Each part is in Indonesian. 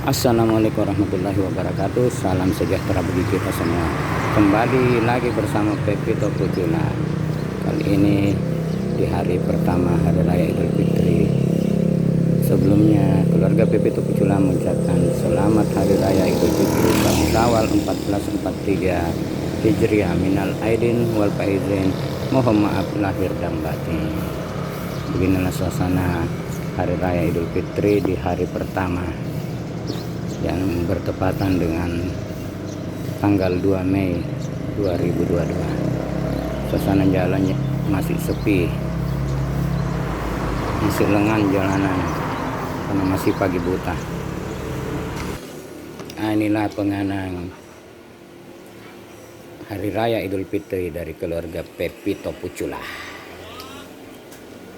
Assalamualaikum warahmatullahi wabarakatuh. Salam sejahtera bagi kita semua. Kembali lagi bersama Pepito Pucula. Kali ini di hari pertama Hari Raya Idul Fitri. Sebelumnya keluarga Pepito Pucula mengucapkan selamat Hari Raya Idul Fitri Syawal 1443 Hijriah minal aidin wal faizin. Mohon maaf lahir dan batin. Beginilah suasana Hari Raya Idul Fitri di hari pertama yang bertepatan dengan tanggal 2 Mei 2022. Suasana jalannya masih sepi, masih lengan jalanan karena masih pagi buta. Inilah penganang Hari Raya Idul Fitri dari keluarga Pepito Pucula.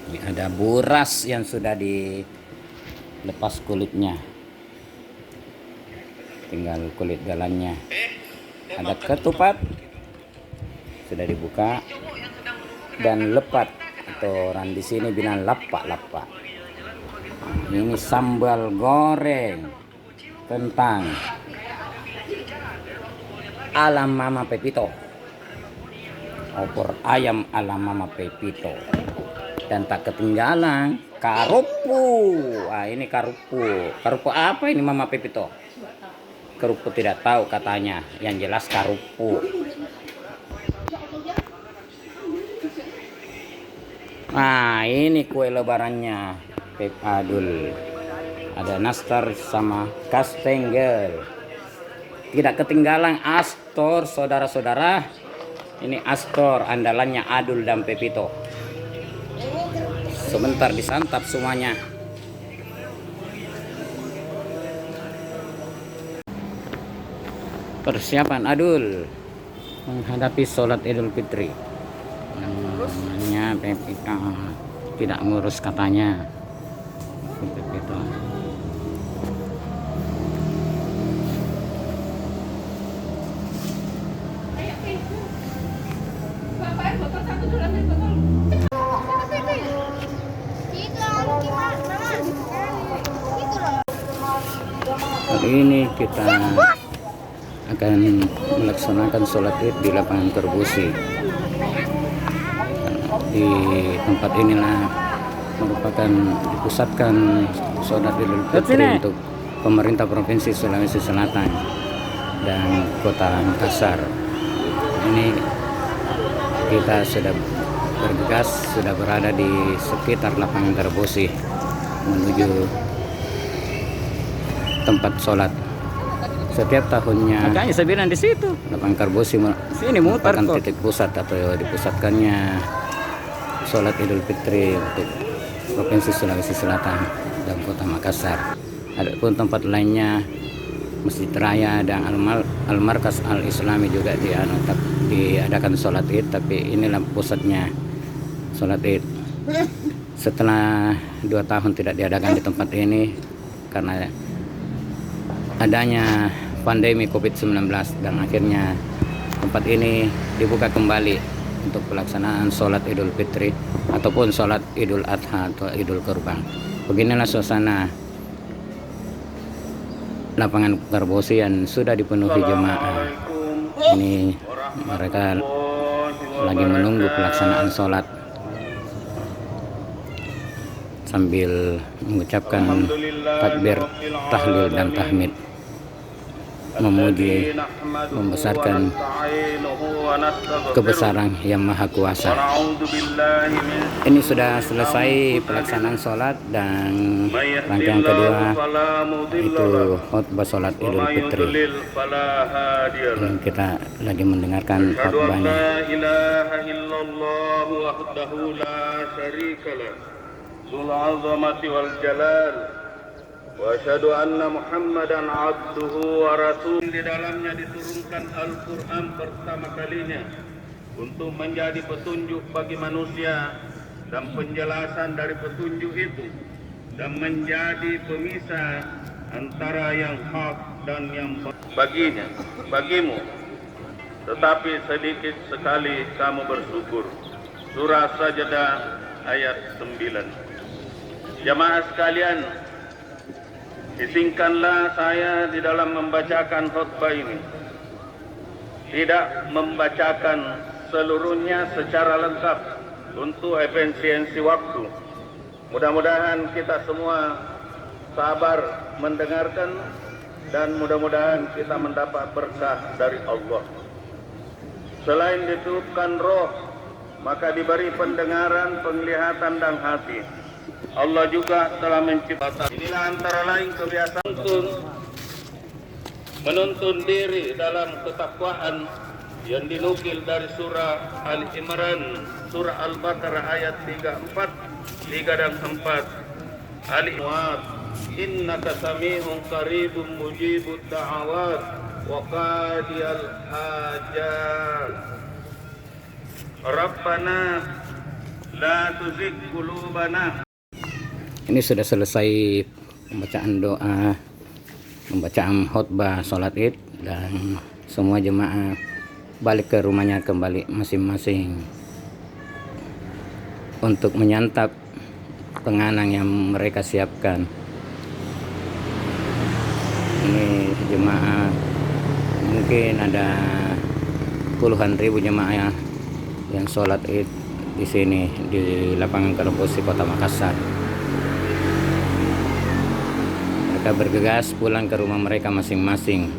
Ini ada buras yang sudah dilepas kulitnya, tinggal kulit dalamnya. Ada ketupat sudah dibuka, dan lepat atau orang di sini bilang lapak-lapak. Ini sambal goreng kentang ala Mama Pepito, opor ayam ala Mama Pepito, dan tak ketinggalan karupu. Ini karupu apa ini Mama Pepito? Kerupuk tidak tahu katanya, yang jelas karupu. Nah, ini kue lebarannya Pep Adul. Ada nastar sama kastengel. Tidak ketinggalan Astor, saudara-saudara. Ini Astor andalannya Adul dan Pepito. Sebentar disantap semuanya. Persiapan Adul menghadapi sholat Idul Fitri. Namanya Pepito tidak ngurus katanya. Pepito. Hari ini kita akan melaksanakan sholat Id di lapangan Terbusi. Di tempat inilah merupakan dipusatkan sholat Idul Fitri untuk pemerintah Provinsi Sulawesi Selatan dan Kota Makassar. Ini kita sudah bergegas, sudah berada di sekitar lapangan Terbusi menuju tempat sholat. Setiap tahunnya, makanya saya bilang di situ lapangan Terbusi sini merupakan titik pusat atau dipusatkannya sholat Idul Fitri untuk Provinsi Sulawesi Selatan dan Kota Makassar. Adapun tempat lainnya Masjid Raya dan Al-Markas Al-Islami juga diadakan sholat Id, tapi inilah pusatnya sholat Id. Setelah 2 tahun tidak diadakan di tempat ini karena adanya pandemi COVID-19, dan akhirnya tempat ini dibuka kembali untuk pelaksanaan sholat Idul Fitri ataupun sholat Idul Adha atau Idul Kurban. Beginilah suasana lapangan Terbusi yang sudah dipenuhi jemaah. Ini mereka lagi menunggu pelaksanaan sholat sambil mengucapkan takbir, tahlil dan tahmid, memuji, membesarkan kebesaran Yang Maha Kuasa. Ini sudah selesai pelaksanaan sholat, dan rangkaian kedua itu khutbah sholat Idul Fitri. Dan kita lagi mendengarkan khutbahnya. Wa asyhadu anna Muhammadan abduhu wa rasuluh. Di dalamnya diturunkan Al-Quran pertama kalinya untuk menjadi petunjuk bagi manusia dan penjelasan dari petunjuk itu, dan menjadi pemisah antara yang hak dan yang bagimu, tetapi sedikit sekali kamu bersyukur. Surah Sajdah ayat 9. Jamaah sekalian, Izinkanlah saya di dalam membacakan khutbah ini tidak membacakan seluruhnya secara lengkap untuk efisiensi waktu. Mudah-mudahan kita semua sabar mendengarkan dan mudah-mudahan kita mendapat berkah dari Allah. Selain ditiupkan roh, maka diberi pendengaran, penglihatan dan hati. Allah juga telah menciptakan. Inilah antara lain kebiasaan menuntun diri dalam ketakwaan yang dinukil dari surah Ali Imran, surah Al-Baqarah ayat 34, 3 dan 4. Ali Muad, innaka samihun qaribun mujibud da'awat wa qadiyal hajat. Rabbana la tuzigh qulubana. Ini sudah selesai pembacaan doa, pembacaan khutbah sholat id, dan semua jemaah balik ke rumahnya kembali masing-masing untuk menyantap penganang yang mereka siapkan. Ini jemaah mungkin ada puluhan ribu jemaah yang sholat id di sini di lapangan Karebosi Kota Makassar. Mereka bergegas pulang ke rumah mereka masing-masing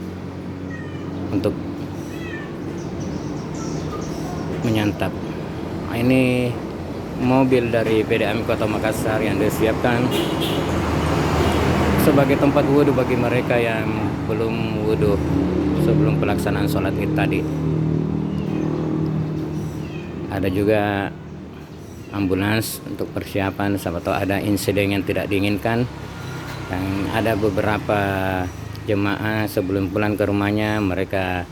untuk menyantap. Nah, ini mobil dari PDAM Kota Makassar yang disiapkan sebagai tempat wudhu bagi mereka yang belum wudhu sebelum pelaksanaan sholat id tadi. Ada juga ambulans untuk persiapan siapa tahu ada insiden yang tidak diinginkan. Dan ada beberapa jemaah sebelum pulang ke rumahnya mereka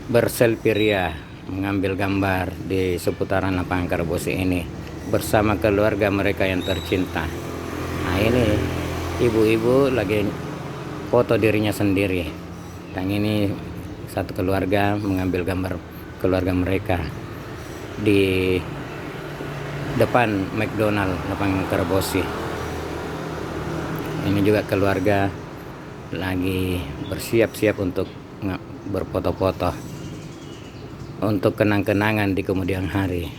berselfie ria, mengambil gambar di seputaran lapangan Karebosi ini bersama keluarga mereka yang tercinta. Nah, ini ibu-ibu lagi foto dirinya sendiri, dan ini satu keluarga mengambil gambar keluarga mereka di depan McDonald lapangan Karebosi. Ini juga keluarga lagi bersiap-siap untuk berfoto-foto untuk kenang-kenangan di kemudian hari.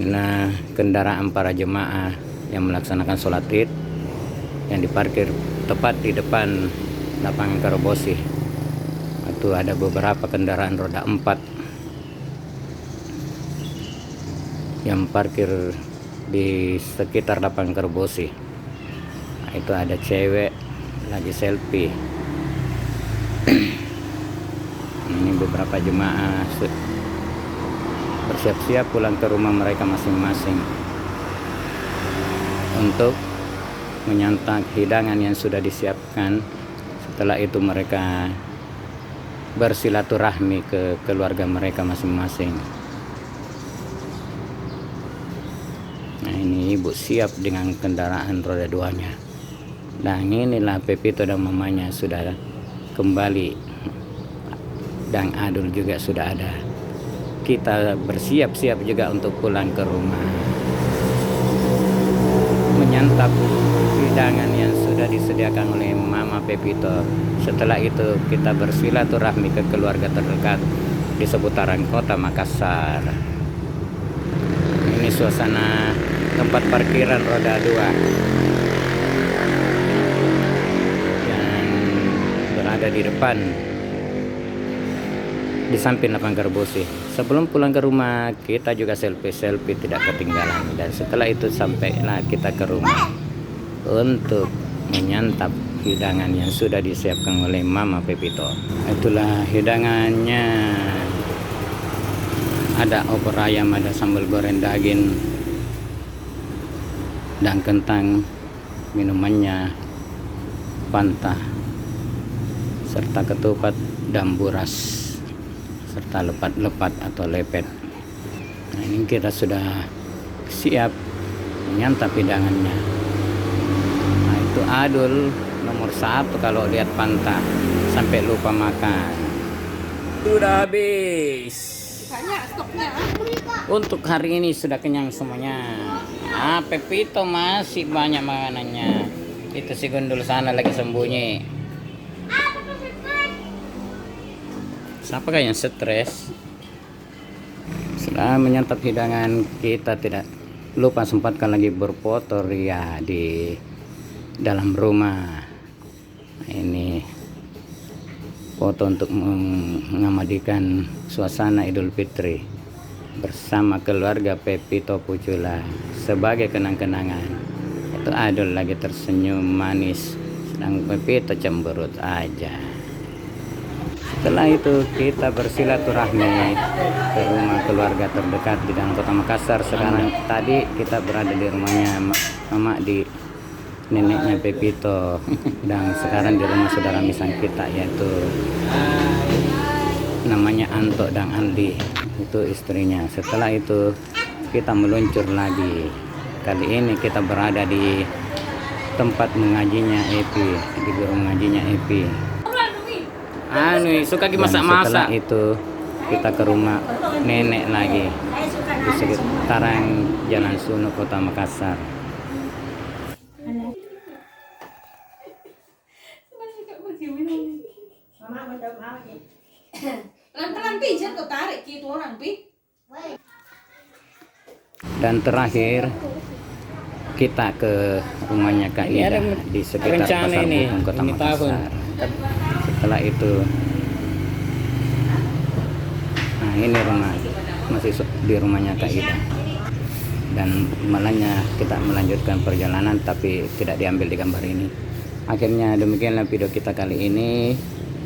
Nah, kendaraan para jemaah yang melaksanakan sholat id yang diparkir tepat di depan lapangan Karebosi. Itu ada beberapa kendaraan roda 4 yang parkir di sekitar lapangan Karebosi. Itu ada cewek lagi selfie. Ini beberapa jemaah bersiap-siap pulang ke rumah mereka masing-masing untuk menyantap hidangan yang sudah disiapkan. Setelah itu mereka bersilaturahmi ke keluarga mereka masing-masing. Nah, ini ibu siap dengan kendaraan roda 2-nya. Dan inilah Pepito dan mamanya sudah kembali, dan Adul juga sudah ada. Kita bersiap-siap juga untuk pulang ke rumah, menyantap hidangan yang sudah disediakan oleh Mama Pepito. Setelah itu kita bersilaturahmi ke keluarga terdekat di seputaran Kota Makassar. Ini suasana tempat parkiran roda 2 ada di depan di samping lapangan Karebosi. Sebelum pulang ke rumah kita juga selfie tidak ketinggalan, dan setelah itu sampailah kita ke rumah untuk menyantap hidangan yang sudah disiapkan oleh Mama Pepito. Itulah hidangannya, ada opor ayam, ada sambal goreng daging dan kentang, minumannya Fanta serta ketupat dan buras serta lepat-lepat atau lepet. Nah, ini kita sudah siap menyantap hidangannya. Nah, itu Adul nomor 1 kalau lihat Fanta sampai lupa makan. Sudah habis. Banyak stoknya. Untuk hari ini sudah kenyang semuanya. Pepito masih banyak makanannya. Itu si Gundul sana lagi sembunyi. Siapa yang stres? Setelah menyantap hidangan, kita tidak lupa sempatkan lagi berfoto ya di dalam rumah. Ini foto untuk mengabadikan suasana Idul Fitri bersama keluarga Pepito Pucula sebagai kenang-kenangan. Itu Adul lagi tersenyum manis, sedang Pepito cemberut aja. Setelah itu kita bersilaturahmi ke rumah keluarga terdekat di dalam kota Makassar. Sekarang tadi kita berada di rumahnya mama di neneknya Pepito, dan sekarang di rumah saudara misang kita yaitu namanya Anto dan Andi, itu istrinya. Setelah itu kita meluncur lagi. Kali ini kita berada di tempat mengajinya Epi, di guru mengajinya Epi. Suka masak-masak. Setelah itu kita ke rumah nenek lagi di sekitaran Jalan Sunu, Kota Makassar. Dan terakhir kita ke rumahnya Kak Ida di sekitar Pasar Bukung, Kota Makassar. Setelah itu, nah ini rumah, masih di rumahnya Kak Ida. Dan malahnya kita melanjutkan perjalanan tapi tidak diambil di gambar ini. Akhirnya demikianlah video kita kali ini.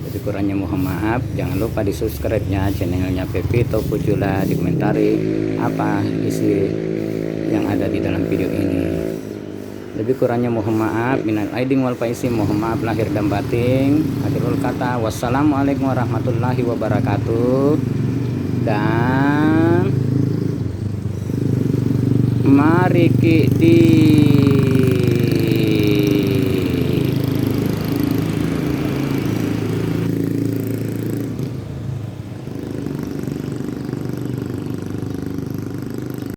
Lebih kurangnya mohon maaf. Jangan lupa di subscribe-nya channelnya Pepito Pucula, dikomentari apa isi yang ada di dalam video ini. Lebih kurangnya mohon maaf. Minal aidin wal faizin, mohon maaf lahir dan batin. Akhirul kata, wassalamualaikum warahmatullahi wabarakatuh. Dan mari kita